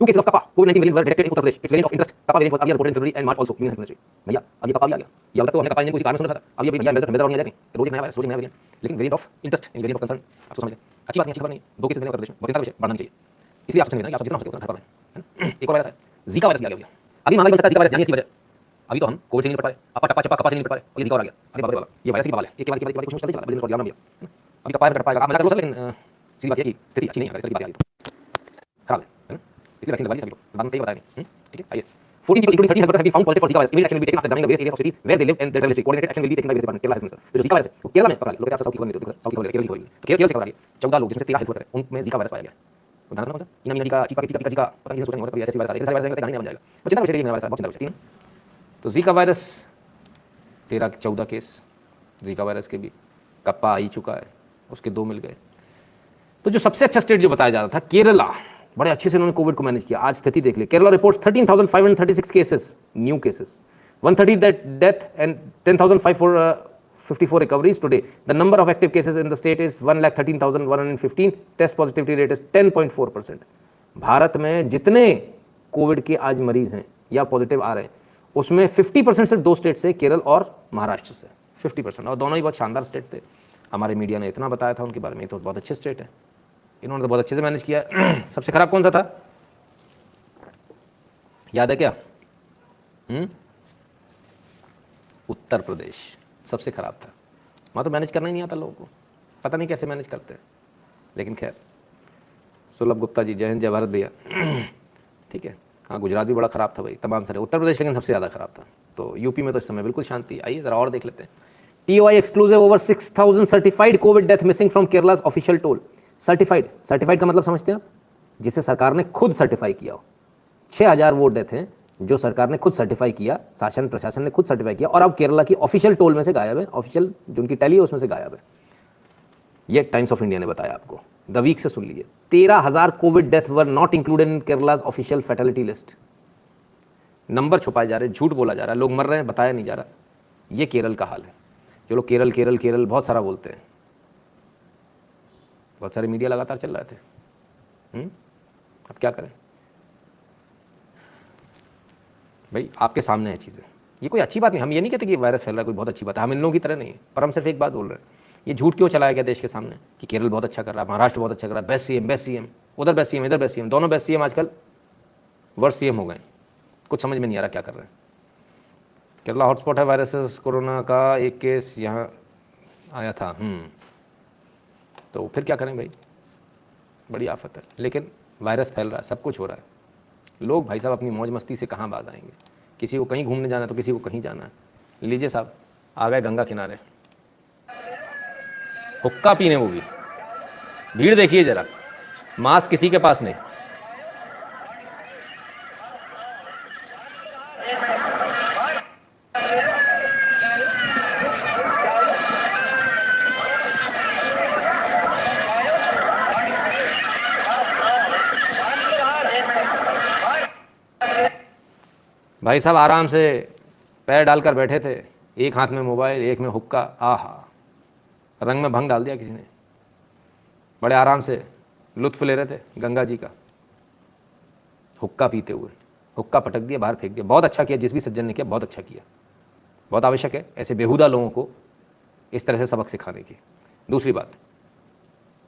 2 cases of Kappa COVID-19 variant were detected in Uttar Pradesh. Its variant of interest Kappa variant was earlier reported in February and March also. Union Health Ministry. भैया अब ये Kappa भी आ गया। ये अब तक तो हमने Kappa इंजन को इसी कारण सुन रखा था। अब ये भैया मेजर और नहीं आ जाएंगे। रोज एक नया वायरस, रोज एक नया वेरिएंट। लेकिन variant of interest in variant of concern आप तो समझ गए। अच्छी बात नहीं, अच्छी खबर नहीं। 2 केसेस उत्तर प्रदेश में, बहुत चिंता का विषय, बढ़ना चाहिए। इसलिए आपसे निवेदन है कि आप जितना हो सके उतना घर पर रहें। एक और वायरस है, जीका वायरस आ गया भैया। अभी महामारी बन सकता है जीका वायरस, जानिए इसकी वजह। अभी तो हम कोविड से नहीं निपट पा रहे, अपा टप्पा चप्पा कपा से नहीं निपट पा रहे, और ये जीका और आ गया। अरे बाबा रे बाबा, ये वायरस की बवाल है। एक के बाद कुछ चलते चला, बड़ी दिन प्रोग्राम भैया। अभी कपा कट पाएगा, आप मजा कर लो सर, लेकिन सीधी बात है कि स्थिति अच्छी नहीं है, इस तरह की बात आ गई खराब है। इसलिए वैक्सीन लगवा लीजिए सभी लोग, बाद में कई बताएंगे। ठीक है, आइए। 14 people including 13 health workers have been found positive for Zika virus. Immediate action will be taken after examining the various areas of cities where they live and their travel history. Coordinated action will be taken by various departments. Kerala health minister, तो जो Zika virus है वो केरला में पकड़ा गया। लोग आपसे south की खबर नहीं देते, साउथ की खबर केरल की खबर। तो केरल से खबर आ गई, 14 लोग जिसमें 13 हेल्थ वर्कर है, उनमें जीका वायरस पाया गया। तो ध्यान रखना सर, इना मीना का चिपका जीका पता नहीं सोचेंगे कभी ऐसी वायरस आ रही है, ऐसा वायरस नहीं बन जाएगा। और चिंता का विषय वायरस बहुत चिंता का विषय। तो Zika virus 13-14 case Zika virus के भी, कप्पा आ ही चुका है, उसके 2 मिल गए। तो जो सबसे अच्छा स्टेट जो बताया जा रहा था केरला, बड़े अच्छे से उन्होंने कोविड को मैनेज किया। आज स्थिति देख ले, Kerala reports 13,536 cases, new cases, 130 death and 10,554 recoveries today. The number of active cases in the state is 1,13,115। Test positivity rate is 10.4%। Bharat में जितने कोविड के आज मरीज हैं या पॉजिटिव आ रहे हैं, उसमें 50% सिर्फ 2 स्टेट से, केरल और महाराष्ट्र से 50%, और दोनों ही बहुत शानदार स्टेट थे। हमारे मीडिया ने इतना बताया था उनके बारे में, तो बहुत अच्छे स्टेट है, इन्होंने तो बहुत अच्छे से मैनेज किया। सबसे खराब कौन सा था, याद है क्या? उत्तर प्रदेश सबसे खराब था। वहाँ तो मैनेज करना ही नहीं आता लोगों को, पता नहीं कैसे मैनेज करते हैं। लेकिन खैर, सुलभ गुप्ता जी, जय हिंद, जय भारत भैया। ठीक है, हाँ गुजरात भी बड़ा खराब था भाई, तमाम सारे। उत्तर प्रदेश लेकिन सबसे ज़्यादा खराब था। तो यूपी में तो इस समय बिल्कुल शांति। आइए ज़रा और देख लेते हैं। TOI exclusive over 6,000 certified covid death missing from Kerala's official toll. Certified का मतलब समझते हैं आप? जिसे सरकार ने खुद सर्टिफाई किया हो। 6,000 वो डेथ हैं जो सरकार ने खुद सर्टिफाई किया, शासन प्रशासन ने खुद सर्टिफाई किया, और अब केरला की ऑफिशियल टोल में से गायब है। ऑफिशियल जो उनकी टैली है उसमें से गायब है। ये टाइम्स ऑफ इंडिया ने बताया आपको, द वीक से सुन लीजिए। 13,000 covid death were not included in Kerala's official fatality list. Number छुपाए जा रहे, झूठ बोला जा रहा है, लोग मर रहे हैं, बताया नहीं जा रहा। ये केरल का हाल है। जो लोग केरल केरल केरल बहुत सारा बोलते हैं, बहुत सारे मीडिया लगातार चल रहे थे। अब क्या करें भाई, आपके सामने है चीज़ें। ये कोई अच्छी बात नहीं, हम ये नहीं कहते कि वायरस फैल रहा है कोई बहुत अच्छी बात है, हम इन लोगों की तरह नहीं है, पर हम सिर्फ एक बात बोल रहे हैं। ये झूठ क्यों चलाया गया देश के सामने कि केरल बहुत अच्छा कर रहा है, महाराष्ट्र बहुत अच्छा कर रहा है, बेस्ट सीएम, उधर बेस्ट सीएम, इधर बेस्ट सीएम, दोनों बेस्ट सीएम आजकल वर्स्ट सीएम हो गए। कुछ समझ में नहीं आ रहा क्या कर रहे हैं। केरला हॉटस्पॉट है वायरसेस कोरोना का, एक केस यहाँ आया था। तो फिर क्या करें भाई, बड़ी आफत है। लेकिन वायरस फैल रहा है, सब कुछ हो रहा है। लोग भाई साहब अपनी मौज मस्ती से कहाँ बाज आएंगे। किसी को कहीं घूमने जाना है तो किसी को कहीं जाना है। लीजिए साहब, आ गए गंगा किनारे, हुक्का पीने, वो भी भीड़ देखिए जरा, मास्क किसी के पास नहीं। भाई साहब आराम से पैर डालकर बैठे थे, एक हाथ में मोबाइल, एक में हुक्का। आहा, रंग में भंग डाल दिया किसी ने। बड़े आराम से लुत्फ ले रहे थे गंगा जी का, हुक्का पीते हुए। हुक्का पटक दिया, बाहर फेंक दिया। बहुत अच्छा किया जिस भी सज्जन ने किया, बहुत अच्छा किया। बहुत आवश्यक है ऐसे बेहुदा लोगों को इस तरह से सबक सिखाने की। दूसरी बात,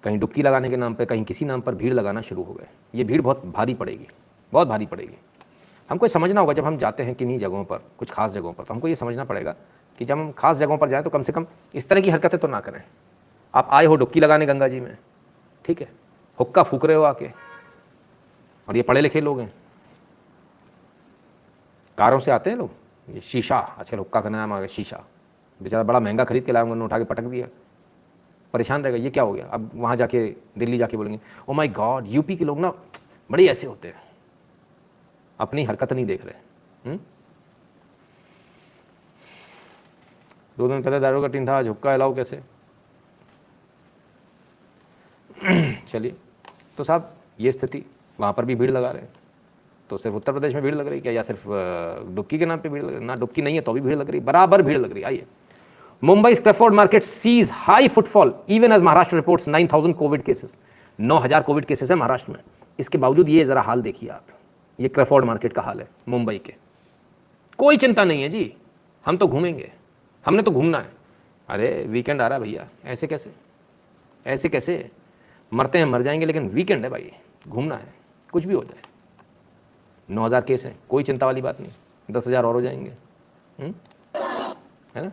कहीं डुबकी लगाने के नाम पर, कहीं किसी नाम पर भीड़ लगाना शुरू हो गए। ये भीड़ बहुत भारी पड़ेगी, बहुत भारी पड़ेगी। हमको ये समझना होगा, जब हम जाते हैं किन्हीं जगहों पर, कुछ खास जगहों पर, तो हमको ये समझना पड़ेगा कि जब हम खास जगहों पर जाएं तो कम से कम इस तरह की हरकतें तो ना करें। आप आए हो डुबकी लगाने गंगा जी में, ठीक है, हुक्का फूक रहे हो आके, और ये पढ़े लिखे लोग हैं, कारों से आते हैं लोग, ये शीशा, आजकल हुक्का का नाम आ गया शीशा, बेचारा बड़ा महंगा खरीद के लाया, उन्होंने उठा के पटक दिया, परेशान रहेगा ये क्या हो गया। अब वहाँ जाके दिल्ली जाके बोलेंगे ओ माय गॉड, यूपी के लोग ना बड़े ऐसे होते हैं, अपनी हरकत नहीं देख रहे। 2 दिन पहले दारू का टीन था, आज हुक्का अलाउ कैसे। चलिए, तो साहब ये स्थिति, वहाँ पर भी भीड़ लगा रहे हैं। तो सिर्फ उत्तर प्रदेश में भीड़ लग रही क्या, या सिर्फ डुबकी के नाम पे भीड़ लग रही? ना डुबकी नहीं है तो भी भीड़ लग रही, बराबर भीड़ लग रही। आइए, Mumbai Crawford market sees high footfall even as Maharashtra reports 9,000 covid cases. 9,000 covid cases है महाराष्ट्र में। इसके बावजूद ये जरा हाल देखिए आप, ये क्रैफोर्ड मार्केट का हाल है मुंबई के। कोई चिंता नहीं है जी, हम तो घूमेंगे, हमने तो घूमना है। अरे वीकेंड आ रहा है भैया, ऐसे कैसे, ऐसे कैसे, मरते हैं मर जाएंगे लेकिन वीकेंड है भाई, घूमना है, कुछ भी हो जाए। 9,000 केस हैं, कोई चिंता वाली बात नहीं, 10,000 और हो जाएंगे, है ना।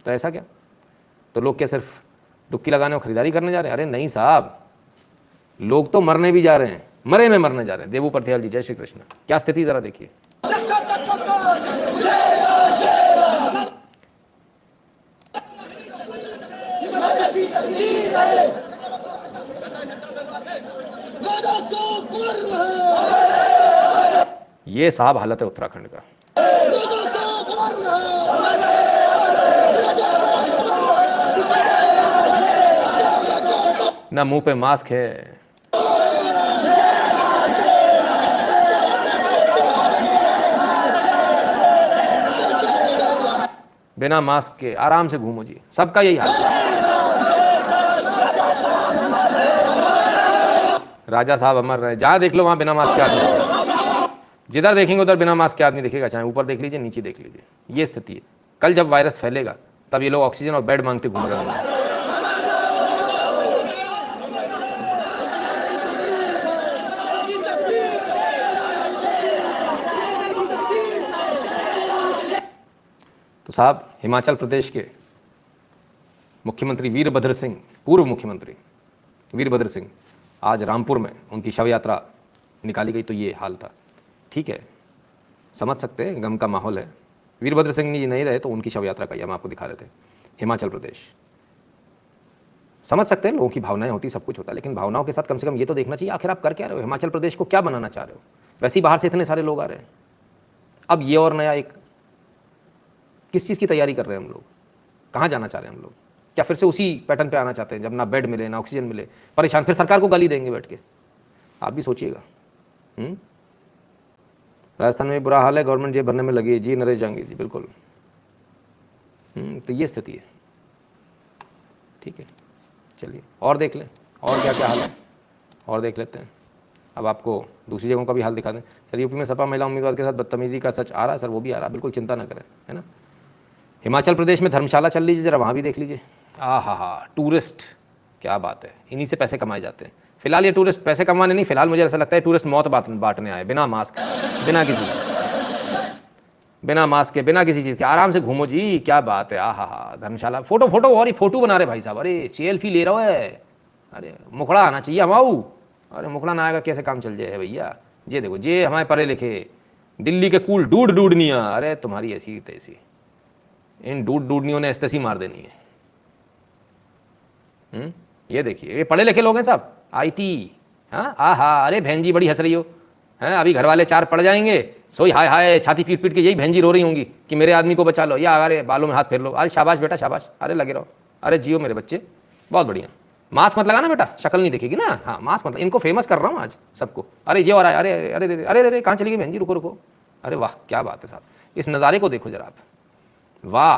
तो ऐसा क्या, तो लोग क्या सिर्फ डुबकी लगाने और खरीदारी करने जा रहे हैं? अरे नहीं साहब, लोग तो मरने भी जा रहे हैं, मरे में मरने जा रहे हैं। देवू परथियाल जी, जय श्री कृष्ण। क्या स्थिति जरा देखिए। ये साहब हालत है उत्तराखंड का। ना मुंह पे मास्क है, बिना मास्क के आराम से घूमो जी, सबका यही हाल है। राजा साहब अमर रहे, जहां देख लो वहां बिना मास्क के आदमी, जिधर देखेंगे उधर बिना मास्क के आदमी दिखेगा, चाहे ऊपर देख लीजिए नीचे देख लीजिए। ये स्थिति है। कल जब वायरस फैलेगा तब ये लोग ऑक्सीजन और बेड मांगते घूम रहे होंगे। तो साहब हिमाचल प्रदेश के मुख्यमंत्री वीरभद्र सिंह, पूर्व मुख्यमंत्री वीरभद्र सिंह, आज रामपुर में उनकी शव यात्रा निकाली गई तो ये हाल था। ठीक है, समझ सकते हैं, गम का माहौल है। वीरभद्र सिंह जी नहीं रहे तो उनकी शव यात्रा का हम आपको दिखा रहे थे। हिमाचल प्रदेश, समझ सकते हैं, लोगों की भावनाएं होती, सब कुछ होता है, लेकिन भावनाओं के साथ कम से कम ये तो देखना चाहिए आखिर आप कर क्या रहे हो, हिमाचल प्रदेश को क्या बनाना चाह रहे हो। वैसे ही बाहर से इतने सारे लोग आ रहे हैं, अब ये और नया एक किस चीज़ की तैयारी कर रहे हैं हम लोग, कहाँ जाना चाह रहे हैं हम लोग? क्या फिर से उसी पैटर्न पे आना चाहते हैं जब ना बेड मिले ना ऑक्सीजन मिले, परेशान, फिर सरकार को गाली देंगे बैठ के? आप भी सोचिएगा। राजस्थान में बुरा हाल है, गवर्नमेंट जेब भरने में लगी है जी, नरेश जहांगीर जी, बिल्कुल। तो ये स्थिति है। ठीक है, चलिए और देख लें और क्या क्या हाल है, और देख लेते हैं। अब आपको दूसरी जगहों का भी हाल दिखा दें। सर यूपी में सपा महिला उम्मीदवार के साथ बदतमीजी का सच आ रहा है सर, वो भी आ रहा है, बिल्कुल चिंता न करें, है ना। हिमाचल प्रदेश में धर्मशाला चल लीजिए जरा, वहाँ भी देख लीजिए। हा, टूरिस्ट, क्या बात है, इन्हीं से पैसे कमाए जाते हैं। फिलहाल ये टूरिस्ट पैसे कमाने नहीं, फिलहाल मुझे ऐसा लगता है टूरिस्ट मौत बांटने आए, बिना मास्क, बिना मास्क के, बिना किसी चीज़ के, आराम से घूमो जी, क्या बात है। हा, धर्मशाला, फोटो और ही फोटो बना रहे भाई साहब। अरे सेल्फी ले रहा है, अरे मुखड़ा आना चाहिए हमाऊ, अरे मुखड़ा ना आएगा कैसे काम चल जाए भैया। ये देखो, ये हमारे पढ़े लिखे दिल्ली के कूल डूडनिया, अरे तुम्हारी ऐसी तैसी, इन डूडनियों ने ऐसी मार देनी है। ये देखिए, ये पढ़े लिखे लोग हैं साहब, IT। हाँ, अरे बहन जी बड़ी हंस रही हो, हैं, अभी घर वाले 4 पड़ जाएंगे, सोई हाय हाय छाती पीट पीट के यही बहन जी रो रही होंगी कि मेरे आदमी को बचा लो, या अरे बालों में हाथ फेर लो, अरे शाबाश बेटा शाबाश, अरे लगे रहो, अरे जियो मेरे बच्चे, बहुत बढ़िया। मास्क मत लगाना बेटा, शक्ल नहीं दिखेगी ना। हाँ, मास्क मत, इनको फेमस कर रहा हूँ आज सबको। अरे ये हो रहा है, अरे अरे अरे अरे अरे कहाँ चली गई बहन जी, रुको रुको। अरे वाह, क्या बात है साहब, इस नज़ारे को देखो जरा आप, वाह।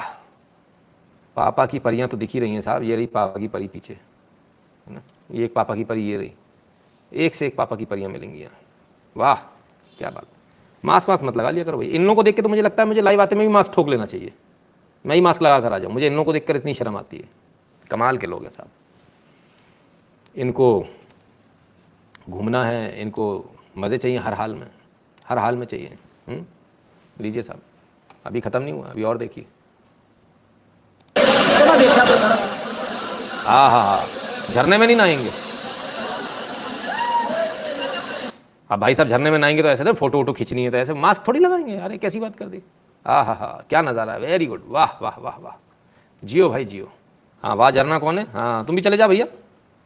पापा की परियां तो दिख ही रही हैं साहब, ये रही पापा की परी पीछे, है ना, ये एक पापा की परी, ये रही, एक से एक पापा की परियां मिलेंगी यहाँ, वाह क्या बात। मास्क मत लगा लिया करो भाई। इन लोगों को देख के तो मुझे लगता है मुझे लाइव आते में भी मास्क ठोक लेना चाहिए, मैं ही मास्क लगा कर आ जाऊँ, मुझे इन लोगों को देखकर इतनी शर्म आती है। कमाल के लोग हैं साहब, इनको घूमना है, इनको मज़े चाहिए हर हाल में चाहिए। लीजिए साहब, अभी ख़त्म नहीं हुआ, अभी और देखिए। हाँ, झरने में नहीं नहाएंगे। अब भाई साहब झरने में नहाएंगे तो ऐसे तो फोटो खींचनी है, तो ऐसे मास्क थोड़ी लगाएंगे, अरे कैसी बात कर दी। हाँ, क्या नज़ारा है, वेरी गुड, वाह वाह वाह वाह, जियो भाई जियो। हाँ, वाह, झरना कौन है? हाँ, तुम भी चले जाओ भैया,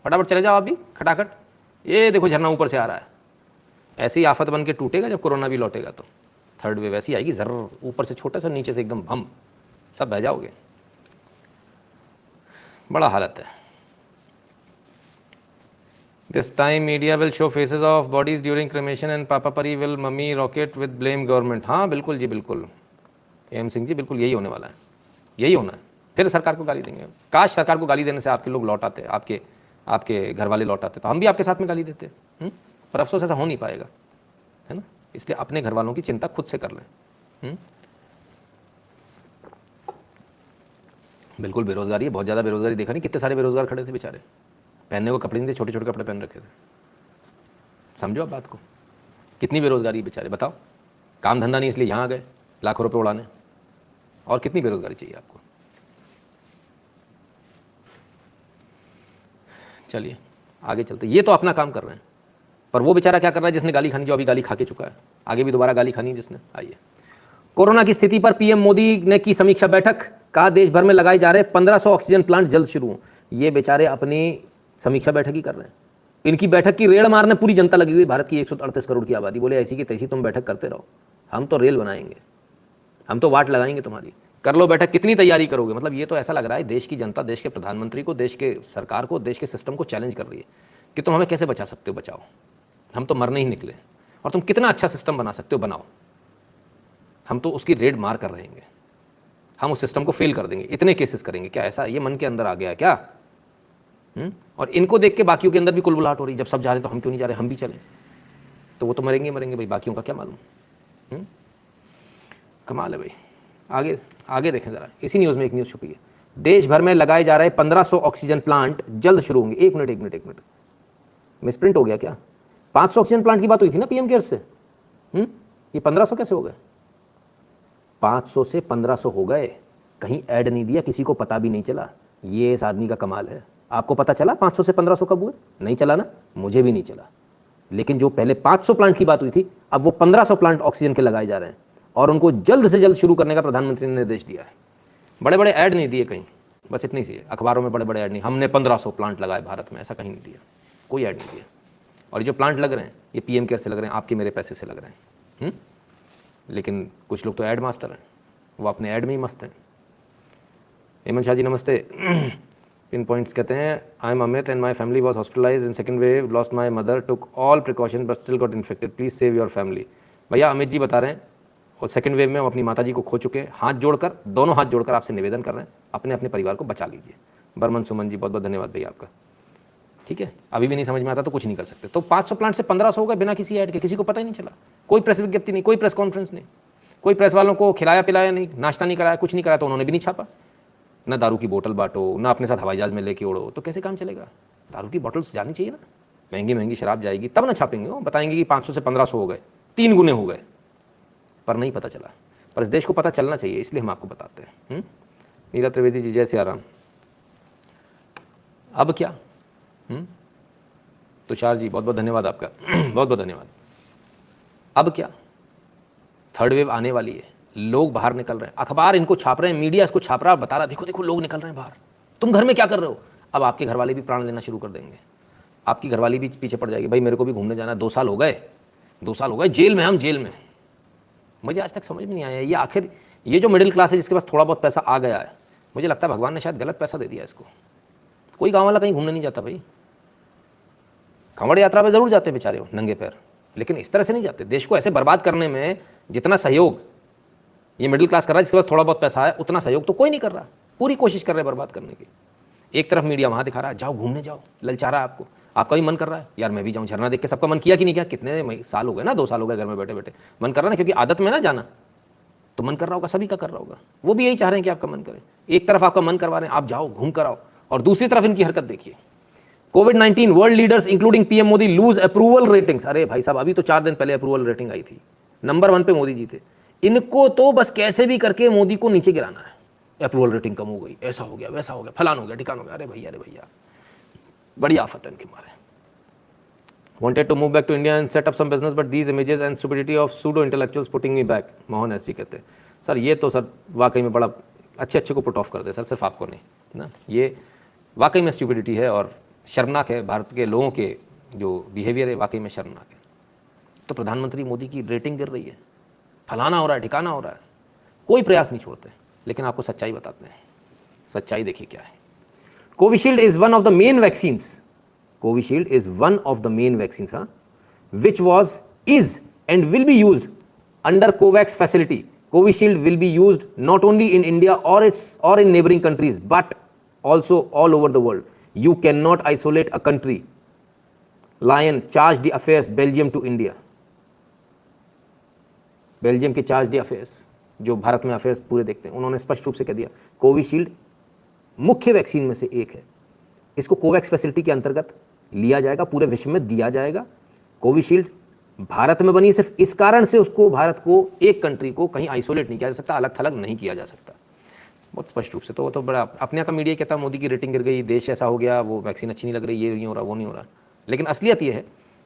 फटाफट चले जाओ आप भी, खटाखट। ये देखो झरना ऊपर से आ रहा है, ऐसी आफत बन के टूटेगा जब कोरोना भी लौटेगा तो। थर्ड वेव ऐसी आएगी, जरूर ऊपर से छोटा सा, नीचे से एकदम भम, सब बह जाओगे, बड़ा हालत है। This time media will show faces of bodies during cremation and Papa Pari will mummy rocket with blame government। हाँ बिल्कुल जी, बिल्कुल AM सिंह जी, बिल्कुल यही होने वाला है, यही होना है। फिर सरकार को गाली देंगे। काश सरकार को गाली देने से आपके लोग लौट आते, आपके घर वाले लौट आते, तो हम भी आपके साथ में गाली देते। पर अफसोस ऐसा हो नहीं पाएगा, है ना। इसलिए अपने घर वालों की चिंता खुद से कर लें। बिल्कुल बेरोजगारी है, बहुत ज़्यादा बेरोजगारी। देखा नहीं कितने सारे बेरोजगार खड़े थे बेचारे, पहनने को कपड़े नहीं थे, छोटे छोटे कपड़े पहन रखे थे। समझो आप बात को, कितनी बेरोजगारी है बेचारे, बताओ। काम धंधा नहीं इसलिए यहाँ आ गए लाखों रुपए उड़ाने, और कितनी बेरोजगारी चाहिए आपको। चलिए आगे चलते। ये तो अपना काम कर रहे हैं, पर वो बेचारा क्या कर रहा है जिसने गाली खानी, जो अभी गाली खा के चुका है, आगे भी दोबारा गाली खानी है जिसने। आइए, कोरोना की स्थिति पर पीएम मोदी ने की समीक्षा बैठक, कहा देश भर में लगाए जा रहे 1500 ऑक्सीजन प्लांट जल्द शुरू हों। ये बेचारे अपनी समीक्षा बैठक ही कर रहे हैं। इनकी बैठक की रेड़ मारने पूरी जनता लगी हुई, भारत की 138 करोड़ की आबादी। बोले ऐसी की तैसी तुम बैठक करते रहो, हम तो रेल बनाएंगे, हम तो वाट लगाएंगे तुम्हारी, कर लो बैठक, कितनी तैयारी करोगे। मतलब ये तो ऐसा लग रहा है देश की जनता देश के प्रधानमंत्री को, देश के सरकार को, देश के सिस्टम को चैलेंज कर रही है कि तुम हमें कैसे बचा सकते हो, बचाओ, हम तो मरने ही निकले, और तुम कितना अच्छा सिस्टम बना सकते हो, बनाओ, हम तो उसकी रेड मार कर रहेंगे, हम उस सिस्टम को फेल कर देंगे, इतने केसेस करेंगे। क्या ऐसा ये मन के अंदर आ गया है क्या? और इनको देख के बाकियों के अंदर भी कुलबुलाहट हो रही, जब सब जा रहे हैं तो हम क्यों नहीं जा रहे, हम भी चलें। तो वो तो मरेंगे मरेंगे भाई, बाकियों का क्या मालूम। कमाल है भाई। आगे आगे देखें जरा, इसी न्यूज़ में एक न्यूज़ छुपी है, देश भर में लगाए जा रहे 1500 ऑक्सीजन प्लांट जल्द शुरू होंगे। एक मिनट, मिसप्रिंट हो गया क्या? 500 ऑक्सीजन प्लांट की बात हुई थी ना पीएम केयर से। ये 1500 कैसे हो गए? 500 से 1500 हो गए, कहीं ऐड नहीं दिया, किसी को पता भी नहीं चला। ये इस आदमी का कमाल है। आपको पता चला 500 से 1500 कब हुए? नहीं चला ना, मुझे भी नहीं चला। लेकिन जो पहले 500 प्लांट की बात हुई थी, अब वो 1500 प्लांट ऑक्सीजन के लगाए जा रहे हैं, और उनको जल्द से जल्द शुरू करने का प्रधानमंत्री ने निर्देश दिया है। बड़े बड़े ऐड नहीं दिए कहीं, बस इतनी सी है, अखबारों में बड़े बड़े ऐड नहीं, हमने 1500 प्लांट लगाए भारत में, ऐसा कहीं नहीं दिया, कोई ऐड नहीं दिया। और ये जो प्लांट लग रहे हैं ये पीएम केयर से लग रहे हैं, आपके मेरे पैसे से लग रहे हैं। लेकिन कुछ लोग तो ऐड मास्टर हैं, वो अपने ऐड में ही मस्त हैं। हेमंत शाह जी नमस्ते। पिन पॉइंट्स कहते हैं, I am Amit and my family was hospitalize in second wave, lost my mother, took all precaution but still got infected, please save your family. भैया अमित जी बता रहे हैं, और सेकंड वेव में हम अपनी माता जी को खो चुके हैं, हाथ जोड़कर, दोनों हाथ जोड़कर आपसे निवेदन कर रहे हैं, अपने अपने परिवार को बचा लीजिए। बर्मन सुमन जी बहुत बहुत धन्यवाद भैया आपका। ठीक है, अभी भी नहीं समझ में आता तो कुछ नहीं कर सकते। तो 500 प्लांट से 1500 हो गए बिना किसी ऐड के, किसी को पता ही नहीं चला, कोई प्रेस विज्ञप्ति नहीं, कोई प्रेस कॉन्फ्रेंस नहीं, कोई प्रेस वालों को खिलाया पिलाया नहीं, नाश्ता नहीं कराया, कुछ नहीं कराया, तो उन्होंने भी नहीं छापा। ना दारू की बोतल बांटो, ना अपने साथ हवाई जहाज में लेके उड़ो, तो कैसे काम चलेगा? दारू की बोतल्स जानी चाहिए ना, महंगी महंगी शराब जाएगी तब ना छापेंगे। वो बताएंगे कि 500 से 1500 हो गए, 3 गुने हो गए, पर नहीं पता चला। पर इस देश को पता चलना चाहिए, इसलिए हम आपको बताते हैं। नीला त्रिवेदी जी जय सिया राम। अब क्या? तुषार जी बहुत बहुत धन्यवाद आपका, बहुत बहुत धन्यवाद। अब क्या? थर्ड वेव आने वाली है, लोग बाहर निकल रहे हैं, अखबार इनको छाप रहे हैं, मीडिया इसको छाप रहा है, बता रहा, देखो देखो लोग निकल रहे हैं बाहर, तुम घर में क्या कर रहे हो? अब आपके घर वाले भी प्राण लेना शुरू कर देंगे, आपकी घरवाली भी पीछे पड़ जाएगी, भाई मेरे को भी घूमने जाना है, 2 साल हो गए, 2 साल हो गए जेल में, हम जेल में। मुझे आज तक समझ में नहीं आया ये आखिर, ये जो मिडिल क्लास है जिसके पास थोड़ा बहुत पैसा आ गया है, मुझे लगता है भगवान ने शायद गलत पैसा दे दिया इसको। कोई गाँव वाला कहीं घूमने नहीं जाता भाई, कांवड़ यात्रा पे जरूर जाते हैं बेचारे नंगे पैर, लेकिन इस तरह से नहीं जाते। देश को ऐसे बर्बाद करने में जितना सहयोग ये मिडिल क्लास कर रहा है, जिसके पास थोड़ा बहुत पैसा है, उतना सहयोग तो कोई नहीं कर रहा। पूरी कोशिश कर रहे हैं बर्बाद करने की। एक तरफ मीडिया वहाँ दिखा रहा है, जाओ घूमने जाओ, ललचा रहा है आपको, आपका भी मन कर रहा है यार मैं भी जाऊँ झरना देख के। सबका मन किया कि नहीं किया? कितने साल हो गए ना, 2 साल हो गए घर में बैठे बैठे, मन कर रहा ना, क्योंकि आदत में ना जाना, तो मन कर रहा होगा, सभी का कर रहा होगा। वो भी यही चाह रहे हैं कि आपका मन करे। एक तरफ आपका मन करवा रहे हैं, आप जाओ घूम कर आओ, और दूसरी तरफ इनकी हरकत देखिए। कोविड-19 world leaders including PM Modi lose approval ratings. अरे भाई साहब, अभी तो 4 दिन पहले अप्रूवल रेटिंग आई थी, नंबर 1 पे मोदी जी थे। इनको तो बस कैसे भी करके मोदी को नीचे गिराना है। अप्रूवल रेटिंग कम हो गई, ऐसा हो गया, वैसा हो गया, फलान हो गया, ठिकान हो गया। अरे भैया बड़ी आफत है इनके मारे। Wanted to move back to India and set up some business, but these images and stupidity of pseudo intellectuals putting me back. Mohan S G कहते हैं, सर ये तो सर वाकई में बड़ा अच्छे को पुट ऑफ कर दे सर, सिर्फ आपको नहीं ना, ये वाकई में स्टूपिडिटी है और शर्मनाक है। भारत के लोगों के जो बिहेवियर है वाकई में शर्मनाक है। तो प्रधानमंत्री मोदी की रेटिंग गिर रही है, फलाना हो रहा है, ठिकाना हो रहा है, कोई प्रयास नहीं छोड़ते। लेकिन आपको सच्चाई बताते हैं, सच्चाई देखिए क्या है। Covishield is one of the main vaccines, Covishield is one of the main vaccines, which is and will be used under COVAX facility. Covishield will be used not only in India or in neighboring countries, but also all over the world. You cannot isolate a country. Lion charged the affairs Belgium to India. Belgium के charge D affairs, जो भारत में affairs पूरे देखते हैं, उन्होंने स्पष्ट रूप से कह दिया कोविशील्ड मुख्य वैक्सीन में से एक है, इसको कोवैक्स फैसिलिटी के अंतर्गत लिया जाएगा, पूरे विश्व में दिया जाएगा। कोविशील्ड भारत में बनी सिर्फ इस कारण से उसको, भारत को, एक कंट्री को कहीं आइसोलेट नहीं किया जा सकता, अलग थलग नहीं किया जा सकता, बहुत स्पष्ट रूप से। तो वो तो बड़ा अपने यहाँ का मीडिया कहता है मोदी की रेटिंग गिर गई, देश ऐसा हो गया, वो वैक्सीन अच्छी नहीं लग रही, ये नहीं हो रहा, वो नहीं हो रहा। लेकिन असलियत ये है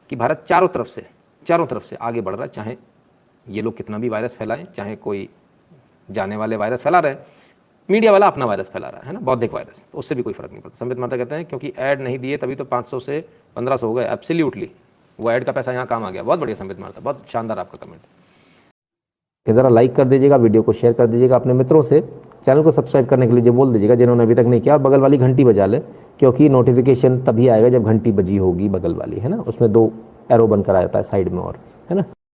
कि भारत चारों तरफ से आगे बढ़ रहा है, चाहे ये लोग कितना भी वायरस फैलाएं, चाहे कोई जाने वाले वायरस फैला रहे हैं, मीडिया वाला अपना वायरस फैला रहा है ना, बौद्धिक वायरस, तो उससे भी कोई फर्क नहीं पड़ता। संबित माता कहते हैं क्योंकि ऐड नहीं दिए तभी तो 500 से 1500 हो गए, एब्सोल्युटली वो ऐड का पैसा यहाँ काम आ गया। बहुत बढ़िया संबित माता, बहुत शानदार आपका कमेंट कि ज़रा लाइक कर दीजिएगा, वीडियो को शेयर कर दीजिएगा अपने मित्रों से, चैनल को सब्सक्राइब करने के लिए जो बोल दीजिएगा जिन्होंने अभी तक नहीं किया, और बगल वाली घंटी बजा लें, क्योंकि नोटिफिकेशन तभी आएगा जब घंटी बजी होगी बगल वाली, है ना, उसमें 2 एरो बनकर आ जाता है साइड में। और